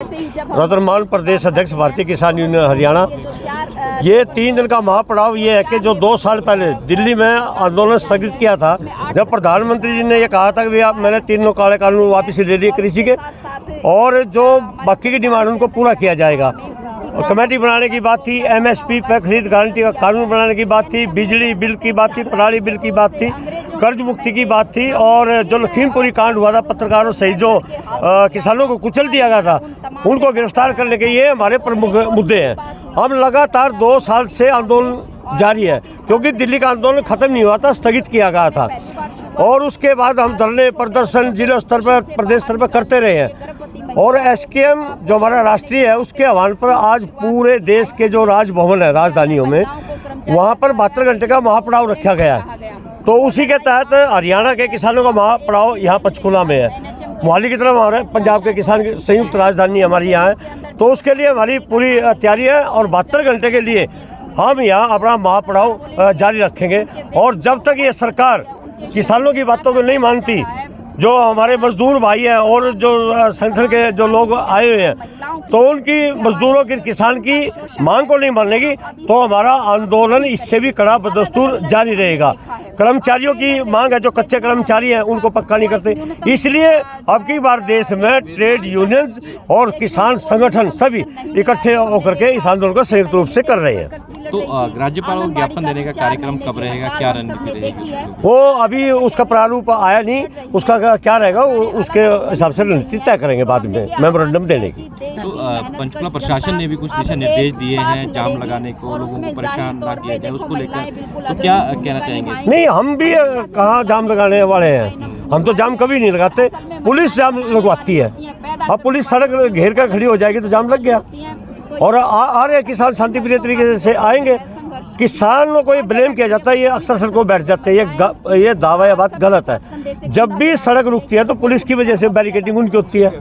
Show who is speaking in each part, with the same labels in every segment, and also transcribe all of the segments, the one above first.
Speaker 1: रतनमान प्रदेश अध्यक्ष भारतीय किसान यूनियन हरियाणा। ये 3 दिन का महापड़ाव ये है कि जो 2 साल पहले दिल्ली में आंदोलन स्थगित किया था, जब प्रधानमंत्री जी ने ये कहा था कि भैया मैंने 3 काले कानून वापस ले लिए कृषि के, और जो बाकी की डिमांड उनको पूरा किया जाएगा। और कमेटी बनाने की बात थी, MSP पर खरीद गारंटी का कानून बनाने की बात थी, बिजली बिल की बात थी, पराली बिल की बात थी, कर्ज मुक्ति की बात थी, और जो लखीमपुरी कांड हुआ था पत्रकारों सहित जो किसानों को कुचल दिया गया था, उनको गिरफ्तार करने के ये हमारे प्रमुख मुद्दे हैं। हम लगातार 2 साल से आंदोलन जारी है, क्योंकि दिल्ली का आंदोलन खत्म नहीं हुआ था, स्थगित किया गया था। और उसके बाद हम धरने प्रदर्शन जिला स्तर पर, प्रदेश स्तर पर करते रहे हैं। और SKM जो हमारा राष्ट्रीय है, उसके आह्वान पर आज पूरे देश के जो राजभवन है राजधानियों में, वहाँ पर 72 घंटे का महापड़ाव रखा गया है। तो उसी के तहत हरियाणा के किसानों का महापड़ाव यहाँ पंचकूला में है। मोहाली की तरफ हमारे पंजाब के किसान की संयुक्त राजधानी हमारी यहाँ है। तो उसके लिए हमारी पूरी तैयारी है, और 72 घंटे के लिए हम यहाँ अपना महापड़ाव जारी रखेंगे। और जब तक ये सरकार किसानों की बातों को नहीं मानती, जो हमारे मजदूर भाई हैं और जो संगठन के जो लोग आए हुए हैं, तो उनकी मजदूरों की, किसान की मांग को नहीं मानेगी, तो हमारा आंदोलन इससे भी कड़ा बदस्तूर जारी रहेगा। कर्मचारियों की मांग है, जो कच्चे कर्मचारी हैं उनको पक्का नहीं करते, इसलिए अब की बार देश में ट्रेड यूनियंस और किसान संगठन सभी इकट्ठे होकर के इस आंदोलन को संयुक्त रूप से कर रहे हैं।
Speaker 2: तो राज्यपाल को ज्ञापन देने का कार्यक्रम कब रहेगा, क्या रणनीति रहेगी?
Speaker 1: वो अभी उसका प्रारूप आया नहीं, उसका क्या रहेगा उसके हिसाब से रणनीति तय करेंगे बाद में मेमोरेंडम देने की।
Speaker 2: तो पंचकुला प्रशासन ने भी कुछ दिशा निर्देश दिए हैं जाम लगाने को, लोगों को परेशान ना किया जाए, उसको लेकर तो क्या कहना चाहेंगे?
Speaker 1: नहीं, हम भी कहाँ जाम लगाने वाले हैं, हम तो जाम कभी नहीं लगाते, पुलिस जाम लगवाती है। अब पुलिस सड़क घेर कर खड़ी हो जाएगी तो जाम लग गया। और आ रहे किसान शांति प्रिय तरीके से आएंगे। किसानों को ये ब्लेम किया जाता है, ये अक्सर सड़कों बैठ जाते हैं, ये दावा या बात गलत है। जब भी सड़क रुकती है तो पुलिस की वजह से बैरिकेडिंग उनकी होती है,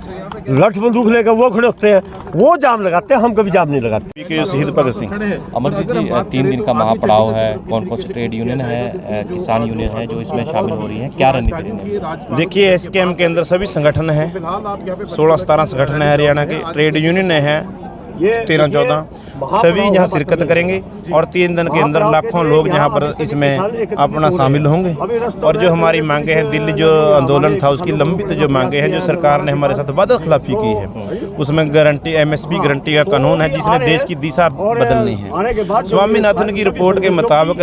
Speaker 1: लठ बंदूक लेकर वो खड़े होते हैं, वो जाम लगाते हैं, हम कभी जाम नहीं लगाते।
Speaker 3: शहीद भगत सिंह।
Speaker 2: अमरजीत जी, 3 दिन का महापड़ाव है, कौन कौन से ट्रेड यूनियन है, किसान यूनियन है जो इसमें शामिल हो रही है, क्या रणनीति रहेगी?
Speaker 3: देखिए, SKM के अंदर सभी संगठन हैं, 16-17 संगठन है हरियाणा के, ट्रेड यूनियन है 13-14, सभी यहाँ शिरकत करेंगे। और 3 दिन के अंदर लाखों लोग यहाँ पर इसमें अपना शामिल होंगे। और जो हमारी मांगे हैं, दिल्ली जो आंदोलन था उसकी लंबित जो मांगे हैं, जो सरकार ने हमारे साथ वादा खिलाफी की है, उसमें गारंटी MSP गारंटी का कानून है जिसने देश की दिशा बदलनी है। स्वामीनाथन की रिपोर्ट के मुताबिक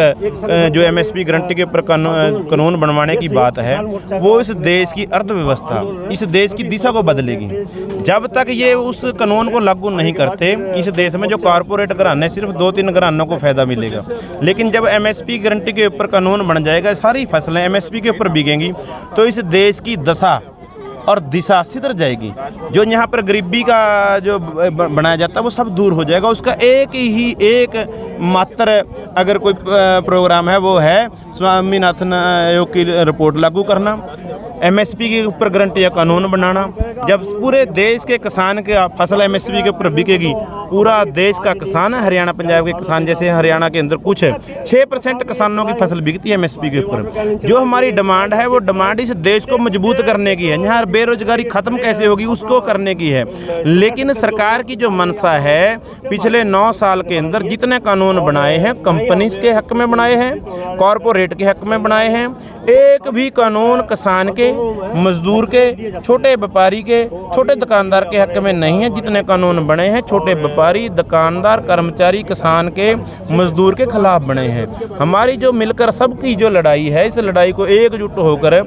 Speaker 3: जो MSP गारंटी के ऊपर कानून बनवाने की बात है, वो इस देश की अर्थव्यवस्था, इस देश की दिशा को बदलेगी। जब तक ये उस कानून को लागू नहीं करते, इस देश में जो कारपोरेट घराने, सिर्फ 2-3 घरानों को फायदा मिलेगा। लेकिन जब MSP गारंटी के ऊपर कानून बन जाएगा, सारी फसलें MSP के ऊपर बिकेंगी, तो इस देश की दशा और दिशा सिधर जाएगी। जो यहाँ पर गरीबी का जो बनाया जाता है वो सब दूर हो जाएगा। उसका एक मात्र अगर कोई प्रोग्राम है, वो है स्वामीनाथन आयोग की रिपोर्ट लागू करना, MSP के ऊपर गारंटी का कानून बनाना। जब पूरे देश के किसान का फसल MSP के ऊपर बिकेगी, पूरा देश का किसान, हरियाणा पंजाब के किसान, जैसे हरियाणा के अंदर कुछ 6% किसानों की फसल बिकती है MSP के ऊपर। जो हमारी डिमांड है, वो डिमांड इस देश को मजबूत करने की है, यहाँ बेरोजगारी खत्म कैसे होगी उसको करने की है। लेकिन सरकार की जो मनसा है, पिछले 9 साल के अंदर जितने कानून बनाए हैं, कंपनीज के हक में बनाए हैं, कॉरपोरेट के हक में बनाए हैं, एक भी कानून किसान के, मजदूर के, छोटे व्यापारी के, छोटे दुकानदार के हक में नहीं है। जितने कानून बने हैं, छोटे व्यापारी, दुकानदार, कर्मचारी, किसान के, मजदूर के खिलाफ बने हैं। हमारी जो मिलकर सबकी जो लड़ाई है, इस लड़ाई को एकजुट होकर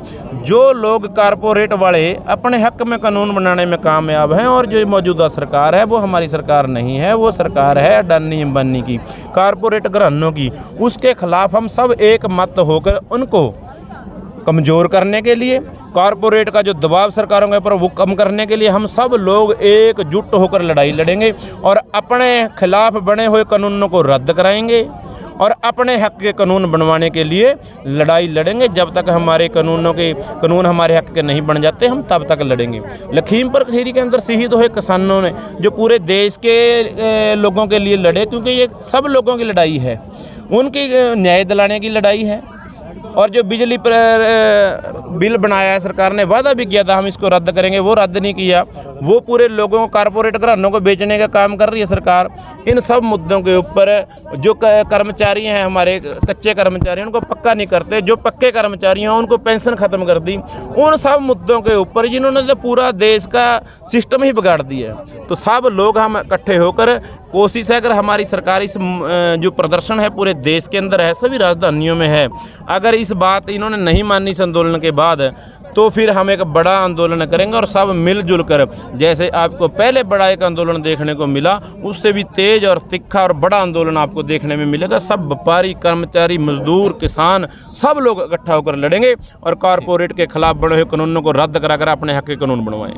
Speaker 3: जो लोग कारपोरेट वाले अपने हक में कानून बनाने में कामयाब हैं, और जो मौजूदा सरकार है वो हमारी सरकार नहीं है, वो सरकार है अडानी अंबानी की, कारपोरेट घरानों की, उसके खिलाफ हम सब एक मत होकर उनको कमज़ोर करने के लिए, कॉरपोरेट का जो दबाव सरकारों के ऊपर वो कम करने के लिए हम सब लोग एकजुट होकर लड़ाई लड़ेंगे और अपने खिलाफ बने हुए कानूनों को रद्द कराएंगे और अपने हक के कानून बनवाने के लिए लड़ाई लड़ेंगे। जब तक हमारे कानून हमारे हक के नहीं बन जाते, हम तब तक लड़ेंगे। लखीमपुर खीरी के अंदर शहीद हुए किसानों ने जो पूरे देश के लोगों के लिए लड़े, क्योंकि ये सब लोगों की लड़ाई है, उनकी न्याय दिलाने की लड़ाई है। और जो बिजली पर बिल बनाया है सरकार ने, वादा भी किया था हम इसको रद्द करेंगे, वो रद्द नहीं किया। वो पूरे लोगों को, कारपोरेट घरानों को बेचने का काम कर रही है सरकार। इन सब मुद्दों के ऊपर जो कर्मचारी हैं हमारे, कच्चे कर्मचारी, उनको पक्का नहीं करते, जो पक्के कर्मचारी हैं उनको पेंशन ख़त्म कर दी। उन सब मुद्दों के ऊपर जिन्होंने तो पूरा देश का सिस्टम ही बिगाड़ दिया है, तो सब लोग हम इकट्ठे होकर कोशिश है, अगर हमारी सरकार इस जो प्रदर्शन है पूरे देश के अंदर है, सभी राजधानियों में है, अगर इस बात इन्होंने नहीं मानी इस आंदोलन के बाद, तो फिर हम एक बड़ा आंदोलन करेंगे और सब मिलजुल कर, जैसे आपको पहले बड़ा एक आंदोलन देखने को मिला, उससे भी तेज और तिखा और बड़ा आंदोलन आपको देखने में मिलेगा। सब व्यापारी, कर्मचारी, मजदूर, किसान, सब लोग इकट्ठा होकर लड़ेंगे और कारपोरेट के खिलाफ बने हुए कानूनों को रद्द करा कर अपने हक के कानून बनवाएं।